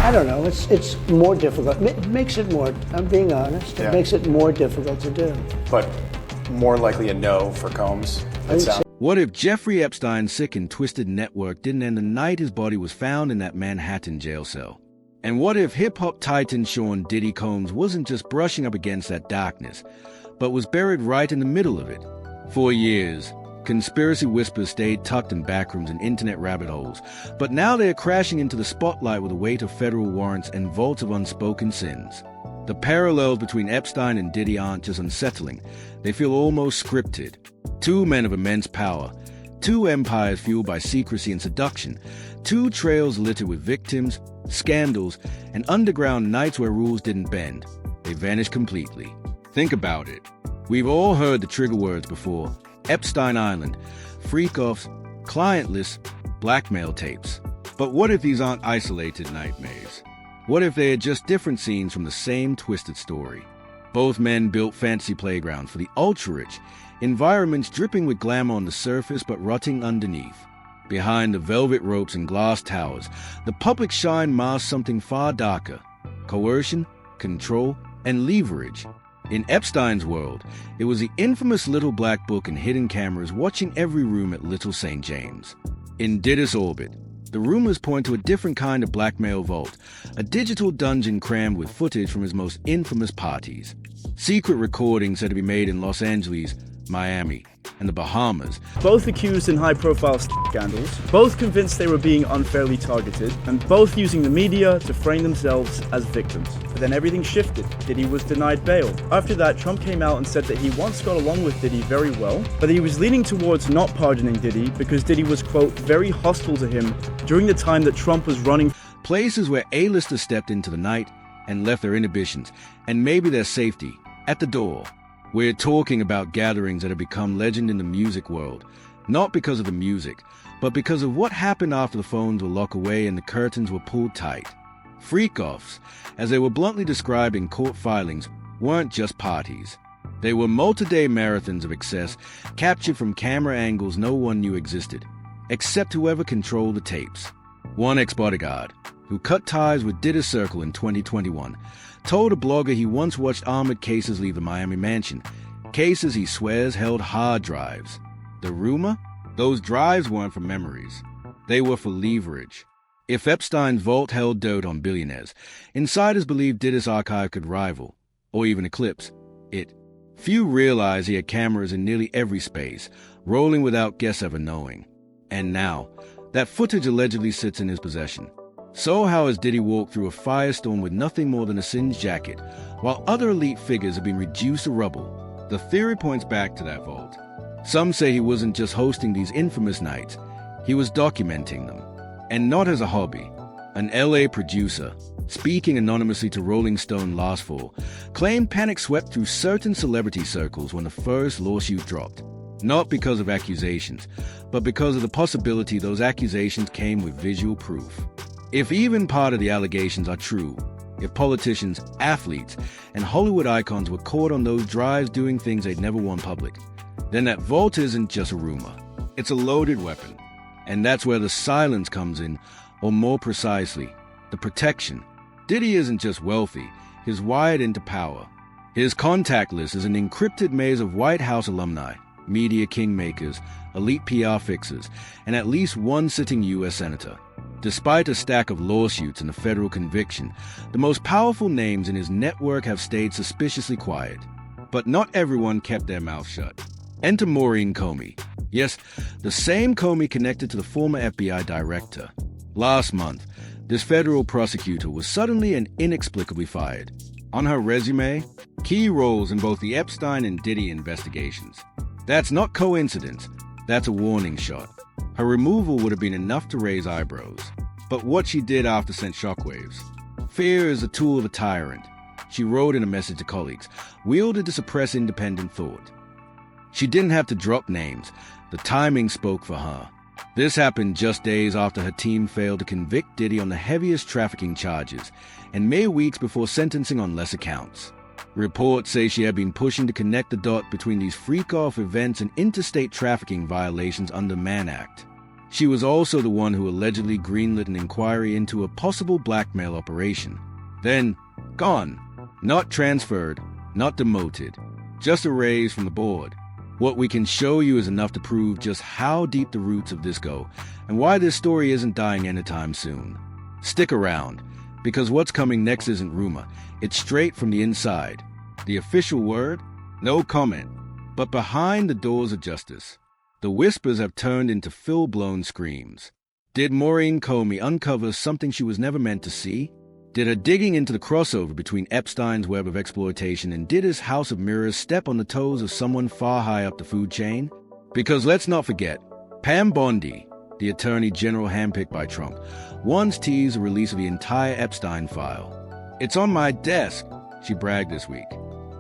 I don't know. It's more difficult. It makes it more. I'm being honest. It makes it more difficult to do. But more likely a no for Combs. What if Jeffrey Epstein's sick and twisted network didn't end the night his body was found in that Manhattan jail cell? And what if hip-hop titan Sean Diddy Combs wasn't just brushing up against that darkness, but was buried right in the middle of it? For years, conspiracy whispers stayed tucked in backrooms and internet rabbit holes, but now they are crashing into the spotlight with the weight of federal warrants and vaults of unspoken sins. The parallels between Epstein and Diddy aren't just unsettling, they feel almost scripted. Two men of immense power, two empires fueled by secrecy and seduction, two trails littered with victims, scandals, and underground nights where rules didn't bend. They vanished completely. Think about it. We've all heard the trigger words before: Epstein Island, freak-offs, client lists, blackmail tapes. But what if these aren't isolated nightmares? What if they are just different scenes from the same twisted story? Both men built fantasy playgrounds for the ultra-rich, environments dripping with glamour on the surface but rotting underneath. Behind the velvet ropes and glass towers, the public shine masked something far darker: coercion, control, and leverage. In Epstein's world, it was the infamous Little Black Book and hidden cameras watching every room at Little St. James. In Diddy's orbit, the rumors point to a different kind of blackmail vault, a digital dungeon crammed with footage from his most infamous parties. Secret recordings said to be made in Los Angeles, Miami, and the Bahamas. Both accused in high-profile scandals, both convinced they were being unfairly targeted, and both using the media to frame themselves as victims. But then everything shifted. Diddy was denied bail. After that, Trump came out and said that he once got along with Diddy very well, but that he was leaning towards not pardoning Diddy because Diddy was, quote, very hostile to him during the time that Trump was running. Places where A-listers stepped into the night and left their inhibitions, and maybe their safety, at the door. We're talking about gatherings that have become legend in the music world, not because of the music, but because of what happened after the phones were locked away and the curtains were pulled tight. Freak-offs, as they were bluntly described in court filings, weren't just parties. They were multi-day marathons of excess, captured from camera angles no one knew existed, except whoever controlled the tapes. One ex-bodyguard, who cut ties with Diddy's Circle in 2021, told a blogger he once watched armored cases leave the Miami mansion, cases he swears held hard drives. The rumor? Those drives weren't for memories. They were for leverage. If Epstein's vault held dirt on billionaires, insiders believed Diddy's archive could rival, or even eclipse, it. Few realized he had cameras in nearly every space, rolling without guests ever knowing. And now, that footage allegedly sits in his possession. So how has Diddy walked through a firestorm with nothing more than a singed jacket, while other elite figures have been reduced to rubble? The theory points back to that vault. Some say he wasn't just hosting these infamous nights, he was documenting them. And not as a hobby. An LA producer, speaking anonymously to Rolling Stone last fall, claimed panic swept through certain celebrity circles when the first lawsuit dropped. Not because of accusations, but because of the possibility those accusations came with visual proof. If even part of the allegations are true, if politicians, athletes, and Hollywood icons were caught on those drives doing things they'd never want public, then that vault isn't just a rumor. It's a loaded weapon. And that's where the silence comes in, or more precisely, the protection. Diddy isn't just wealthy, he's wired into power. His contact list is an encrypted maze of White House alumni, media kingmakers, elite PR fixers, and at least one sitting U.S. senator. Despite a stack of lawsuits and a federal conviction, the most powerful names in his network have stayed suspiciously quiet. But not everyone kept their mouth shut. Enter Maureen Comey. Yes, the same Comey connected to the former FBI director. Last month, this federal prosecutor was suddenly and inexplicably fired. On her resume, key roles in both the Epstein and Diddy investigations. That's not coincidence, that's a warning shot. Her removal would have been enough to raise eyebrows. But what she did after sent shockwaves. Fear is a tool of a tyrant. She wrote in a message to colleagues, wielded to suppress independent thought. She didn't have to drop names. The timing spoke for her. This happened just days after her team failed to convict Diddy on the heaviest trafficking charges, and mere weeks before sentencing on lesser counts. Reports say she had been pushing to connect the dot between these freak-off events and interstate trafficking violations under Mann Act. She was also the one who allegedly greenlit an inquiry into a possible blackmail operation. Then, gone. Not transferred, not demoted, just erased from the board. What we can show you is enough to prove just how deep the roots of this go, and why this story isn't dying anytime soon. Stick around, because what's coming next isn't rumor, it's straight from the inside. The official word? No comment. But behind the doors of justice, the whispers have turned into full-blown screams. Did Maureen Comey uncover something she was never meant to see? Did her digging into the crossover between Epstein's web of exploitation and Diddy's house of mirrors step on the toes of someone far high up the food chain? Because let's not forget, Pam Bondi, the attorney general handpicked by Trump, once teased the release of the entire Epstein file. "It's on my desk," she bragged this week.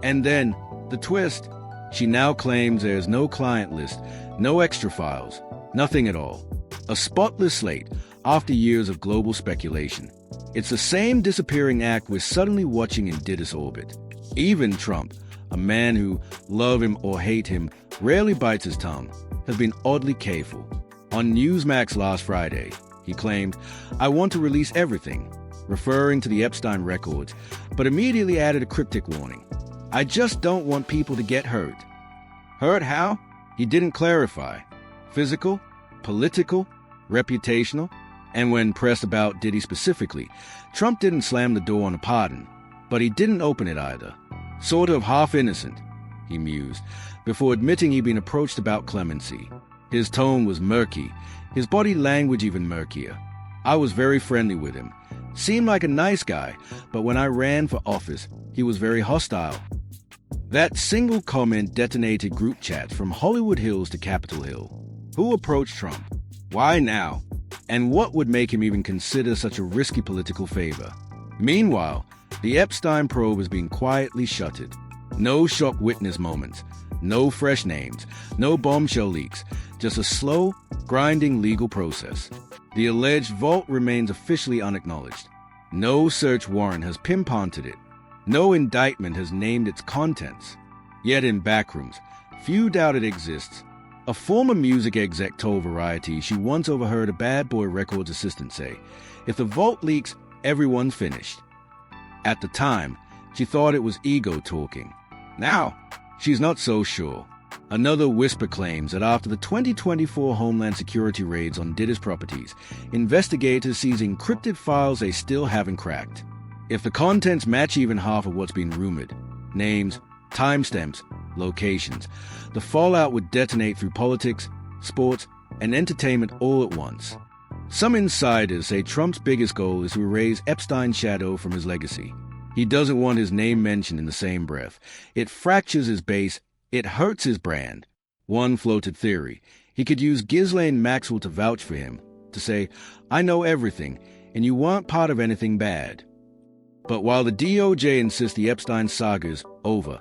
And then, the twist, she now claims there is no client list, no extra files, nothing at all. A spotless slate after years of global speculation. It's the same disappearing act we're suddenly watching in Diddy's orbit. Even Trump, a man who, love him or hate him, rarely bites his tongue, has been oddly careful. On Newsmax last Friday, he claimed, "I want to release everything," referring to the Epstein records, but immediately added a cryptic warning. "I just don't want people to get hurt." Hurt how? He didn't clarify. Physical? Political? Reputational? And when pressed about Diddy specifically, Trump didn't slam the door on a pardon, but he didn't open it either. Sort of half innocent, he mused, before admitting he'd been approached about clemency. His tone was murky, his body language even murkier. "I was very friendly with him. Seemed like a nice guy, but when I ran for office, he was very hostile." That single comment detonated group chats from Hollywood Hills to Capitol Hill. Who approached Trump? Why now? And what would make him even consider such a risky political favor? Meanwhile, the Epstein probe is being quietly shuttered. No shock witness moments, no fresh names, no bombshell leaks, just a slow, grinding legal process. The alleged vault remains officially unacknowledged. No search warrant has pinpointed it. No indictment has named its contents. Yet in backrooms, few doubt it exists. A former music exec told Variety she once overheard a Bad Boy Records assistant say, "If the vault leaks, everyone's finished." At the time, she thought it was ego talking. Now, she's not so sure. Another whisper claims that after the 2024 Homeland Security raids on Diddy's properties, investigators seized encrypted files they still haven't cracked. If the contents match even half of what's been rumored, names, timestamps, locations, the fallout would detonate through politics, sports, and entertainment all at once. Some insiders say Trump's biggest goal is to erase Epstein's shadow from his legacy. He doesn't want his name mentioned in the same breath. It fractures his base, it hurts his brand. One floated theory: he could use Ghislaine Maxwell to vouch for him, to say, "I know everything, and you weren't part of anything bad." But while the DOJ insists the Epstein saga is over,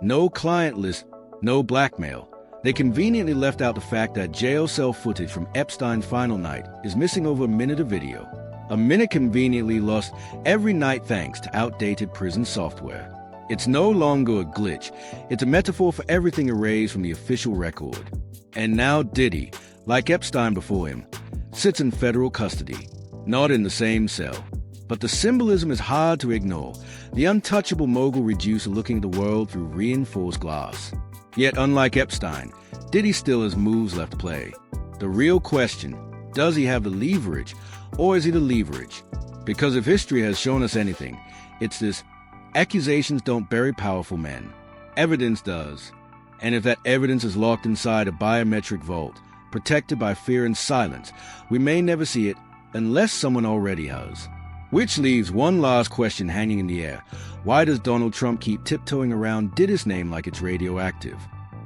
no client list, no blackmail, they conveniently left out the fact that jail cell footage from Epstein's final night is missing over a minute of video. A minute conveniently lost every night thanks to outdated prison software. It's no longer a glitch, it's a metaphor for everything erased from the official record. And now Diddy, like Epstein before him, sits in federal custody, not in the same cell. But the symbolism is hard to ignore. The untouchable mogul reduced to looking at the world through reinforced glass. Yet unlike Epstein, Diddy still has moves left to play. The real question, does he have the leverage, or is he the leverage? Because if history has shown us anything, it's this: accusations don't bury powerful men. Evidence does. And if that evidence is locked inside a biometric vault, protected by fear and silence, we may never see it unless someone already has. Which leaves one last question hanging in the air. Why does Donald Trump keep tiptoeing around Diddy's name like it's radioactive?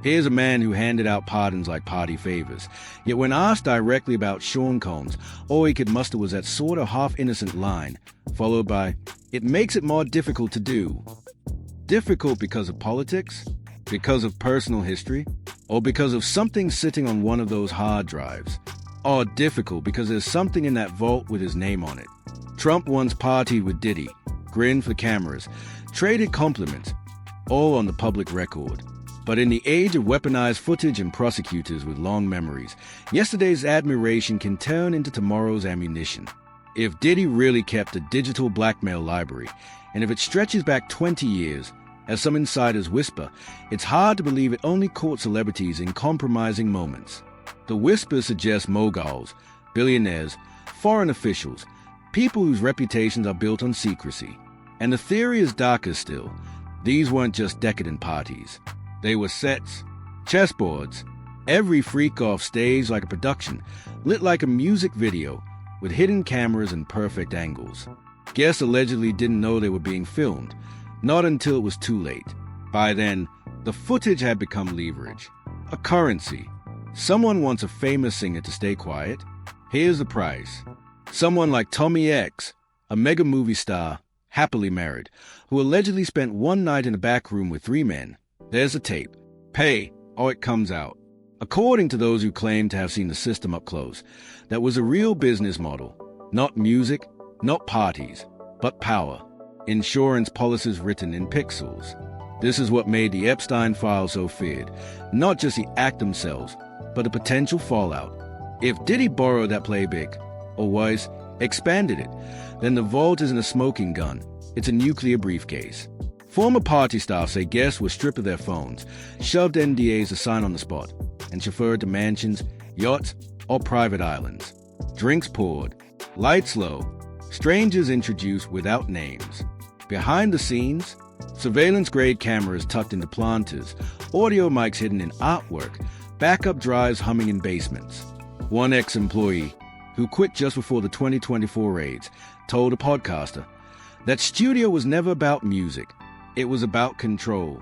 Here's a man who handed out pardons like party favors. Yet when asked directly about Sean Combs, all he could muster was that sort of half-innocent line, followed by, "It makes it more difficult to do." Difficult because of politics? Because of personal history? Or because of something sitting on one of those hard drives? Or difficult because there's something in that vault with his name on it? Trump once partied with Diddy, grinned for cameras, traded compliments, all on the public record. But in the age of weaponized footage and prosecutors with long memories, yesterday's admiration can turn into tomorrow's ammunition. If Diddy really kept a digital blackmail library, and if it stretches back 20 years, as some insiders whisper, it's hard to believe it only caught celebrities in compromising moments. The whispers suggest moguls, billionaires, foreign officials, people whose reputations are built on secrecy. And the theory is darker still. These weren't just decadent parties. They were sets, chessboards, every freak-off staged like a production, lit like a music video, with hidden cameras and perfect angles. Guests allegedly didn't know they were being filmed, not until it was too late. By then, the footage had become leverage, a currency. Someone wants a famous singer to stay quiet. Here's the price. Someone like Tommy X, a mega movie star, happily married, who allegedly spent one night in a back room with 3 men. There's the tape. Pay, or it comes out. According to those who claim to have seen the system up close, that was a real business model. Not music, not parties, but power. Insurance policies written in pixels. This is what made the Epstein files so feared. Not just the act themselves, but the potential fallout. If Diddy borrowed that playbook, or was, expanded it, then the vault isn't a smoking gun, it's a nuclear briefcase. Former party staff say guests were stripped of their phones, shoved NDAs to sign on the spot, and chauffeured to mansions, yachts, or private islands. Drinks poured, lights low, strangers introduced without names. Behind the scenes, surveillance-grade cameras tucked into planters, audio mics hidden in artwork, backup drives humming in basements. One ex-employee, who quit just before the 2024 raids, told a podcaster that studio was never about music. It was about control.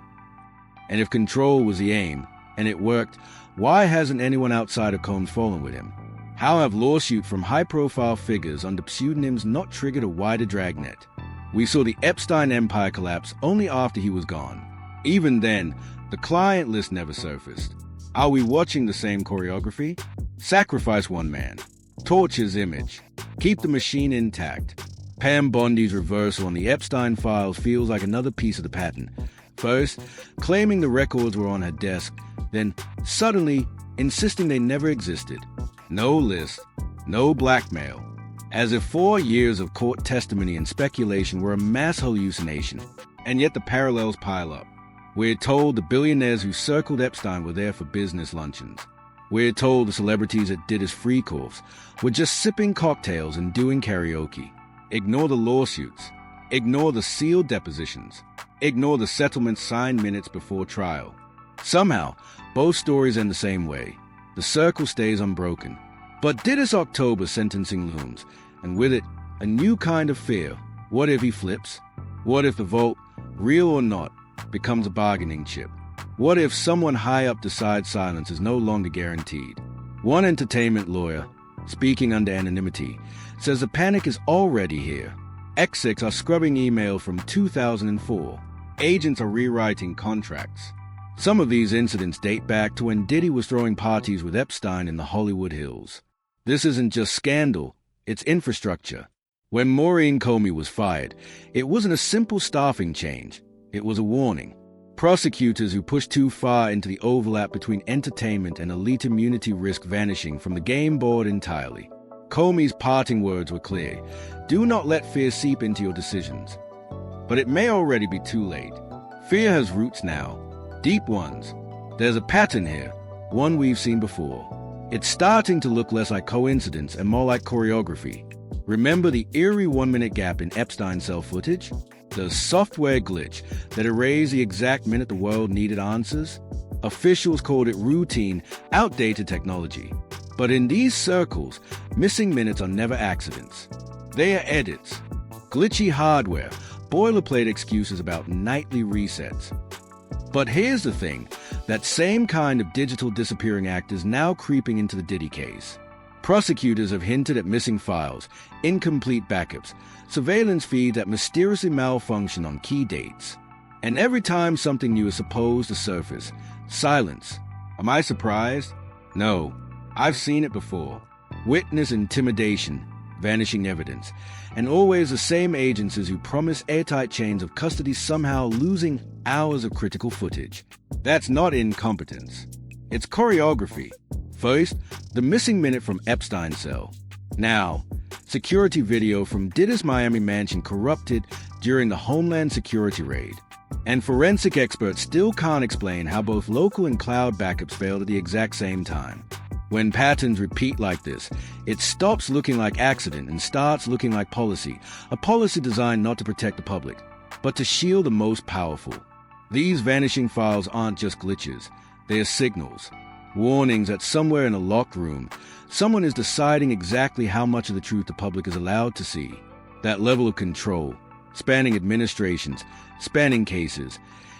And if control was the aim, and it worked, why hasn't anyone outside of Combs fallen with him? How have lawsuits from high-profile figures under pseudonyms not triggered a wider dragnet? We saw the Epstein empire collapse only after he was gone. Even then, the client list never surfaced. Are we watching the same choreography? Sacrifice one man. Torch his image. Keep the machine intact. Pam Bondi's reversal on the Epstein files feels like another piece of the pattern. First, claiming the records were on her desk, then suddenly insisting they never existed. No list, no blackmail. As if 4 years of court testimony and speculation were a mass hallucination. And yet the parallels pile up. We're told the billionaires who circled Epstein were there for business luncheons. We're told the celebrities that did his free course were just sipping cocktails and doing karaoke. Ignore the lawsuits. Ignore the sealed depositions. Ignore the settlement signed minutes before trial. Somehow, both stories end the same way. The circle stays unbroken. But Diddy's October sentencing looms, and with it, a new kind of fear. What if he flips? What if the vote, real or not, becomes a bargaining chip? What if someone high up decides silence is no longer guaranteed? One entertainment lawyer, speaking under anonymity, says the panic is already here. Execs are scrubbing email from 2004. Agents are rewriting contracts. Some of these incidents date back to when Diddy was throwing parties with Epstein in the Hollywood Hills. This isn't just scandal, it's infrastructure. When Maureen Comey was fired, it wasn't a simple staffing change. It was a warning. Prosecutors who pushed too far into the overlap between entertainment and elite immunity risk vanishing from the game board entirely. Comey's parting words were clear. Do not let fear seep into your decisions. But it may already be too late. Fear has roots now, deep ones. There's a pattern here, one we've seen before. It's starting to look less like coincidence and more like choreography. Remember the eerie 1-minute gap in Epstein cell footage? The software glitch that erased the exact minute the world needed answers? Officials called it routine, outdated technology. But in these circles, missing minutes are never accidents. They are edits. Glitchy hardware, boilerplate excuses about nightly resets. But here's the thing, that same kind of digital disappearing act is now creeping into the Diddy case. Prosecutors have hinted at missing files, incomplete backups, surveillance feeds that mysteriously malfunction on key dates. And every time something new is supposed to surface, silence. Am I surprised? No. I've seen it before. Witness intimidation, vanishing evidence, and always the same agencies who promise airtight chains of custody somehow losing hours of critical footage. That's not incompetence. It's choreography. First, the missing minute from Epstein's cell. Now, security video from Diddy's Miami mansion corrupted during the Homeland Security raid. And forensic experts still can't explain how both local and cloud backups failed at the exact same time. When patterns repeat like this, it stops looking like accident and starts looking like policy, a policy designed not to protect the public, but to shield the most powerful. These vanishing files aren't just glitches, they're signals, warnings that somewhere in a locked room, someone is deciding exactly how much of the truth the public is allowed to see. That level of control, spanning administrations, spanning cases,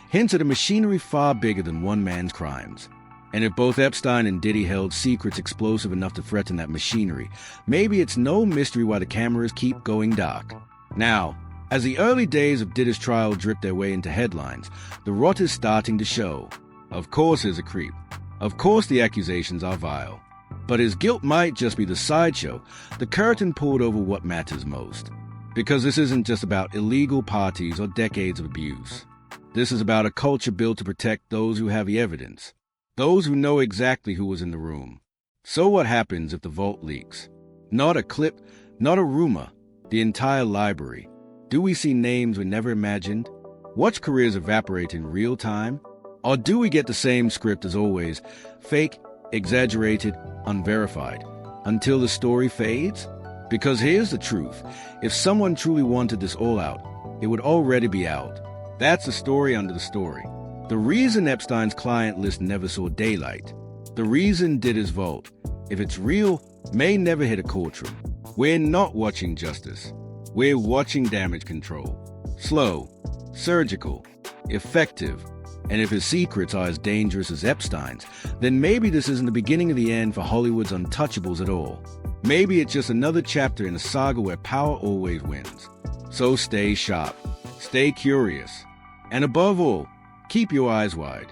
hints at a machinery far bigger than one man's crimes. And if both Epstein and Diddy held secrets explosive enough to threaten that machinery, maybe it's no mystery why the cameras keep going dark. Now, as the early days of Diddy's trial drip their way into headlines, the rot is starting to show. Of course he's a creep. Of course the accusations are vile. But his guilt might just be the sideshow, the curtain pulled over what matters most. Because this isn't just about illegal parties or decades of abuse. This is about a culture built to protect those who have the evidence. Those who know exactly who was in the room. So what happens if the vault leaks? Not a clip, not a rumor, the entire library. Do we see names we never imagined? Watch careers evaporate in real time? Or do we get the same script as always, fake, exaggerated, unverified, until the story fades? Because here's the truth. If someone truly wanted this all out, it would already be out. That's the story under the story. The reason Epstein's client list never saw daylight, the reason Diddy's vault, if it's real, may never hit a courtroom. We're not watching justice. We're watching damage control. Slow, surgical, effective. And if his secrets are as dangerous as Epstein's, then maybe this isn't the beginning of the end for Hollywood's untouchables at all. Maybe it's just another chapter in a saga where power always wins. So stay sharp, stay curious, and above all, keep your eyes wide.